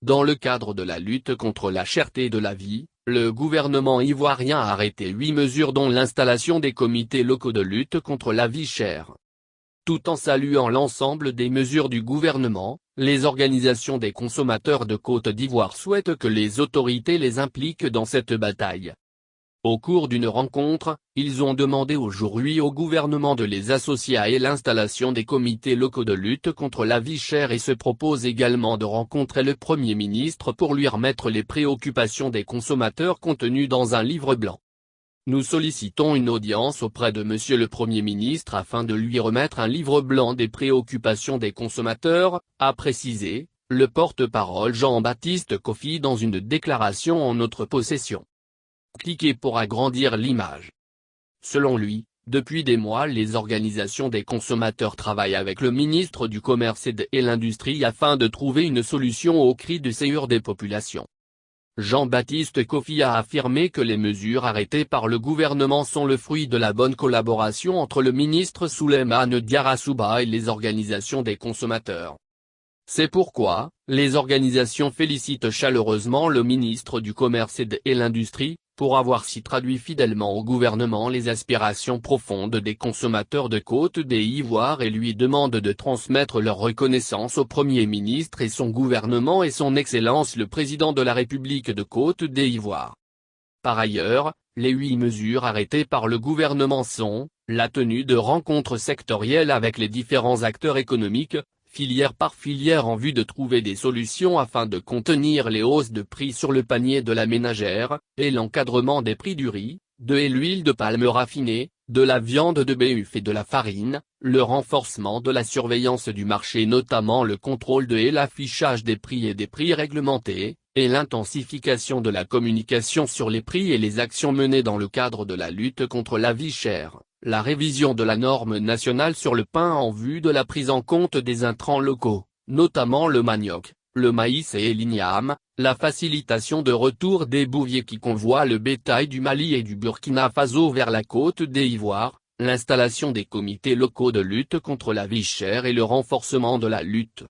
Dans le cadre de la lutte contre la cherté de la vie, le gouvernement ivoirien a arrêté 8 mesures dont l'installation des comités locaux de lutte contre la vie chère. Tout en saluant l'ensemble des mesures du gouvernement, les organisations des consommateurs de Côte d'Ivoire souhaitent que les autorités les impliquent dans cette bataille. Au cours d'une rencontre, ils ont demandé aujourd'hui au gouvernement de les associer à l'installation des comités locaux de lutte contre la vie chère et se proposent également de rencontrer le Premier ministre pour lui remettre les préoccupations des consommateurs contenues dans un livre blanc. Nous sollicitons une audience auprès de Monsieur le Premier ministre afin de lui remettre un livre blanc des préoccupations des consommateurs, a précisé le porte-parole Jean-Baptiste Kofi dans une déclaration en notre possession. Cliquez pour agrandir l'image. Selon lui, depuis des mois les organisations des consommateurs travaillent avec le ministre du Commerce et de l'Industrie afin de trouver une solution aux cris de séjour des populations. Jean-Baptiste Kofi a affirmé que les mesures arrêtées par le gouvernement sont le fruit de la bonne collaboration entre le ministre Souleymane Diarra et les organisations des consommateurs. C'est pourquoi, les organisations félicitent chaleureusement le ministre du Commerce et de l'Industrie, pour avoir si traduit fidèlement au gouvernement les aspirations profondes des consommateurs de Côte d'Ivoire et lui demandent de transmettre leur reconnaissance au Premier ministre et son gouvernement et son Excellence le Président de la République de Côte d'Ivoire. Par ailleurs, les 8 mesures arrêtées par le gouvernement sont, la tenue de rencontres sectorielles avec les différents acteurs économiques, filière par filière en vue de trouver des solutions afin de contenir les hausses de prix sur le panier de la ménagère, et l'encadrement des prix du riz, de l'huile de palme raffinée, de la viande de bœuf et de la farine, le renforcement de la surveillance du marché notamment le contrôle et l'affichage des prix et des prix réglementés, et l'intensification de la communication sur les prix et les actions menées dans le cadre de la lutte contre la vie chère. La révision de la norme nationale sur le pain en vue de la prise en compte des intrants locaux, notamment le manioc, le maïs et l'igname, la facilitation de retour des bouviers qui convoient le bétail du Mali et du Burkina Faso vers la Côte d'Ivoire, l'installation des comités locaux de lutte contre la vie chère et le renforcement de la lutte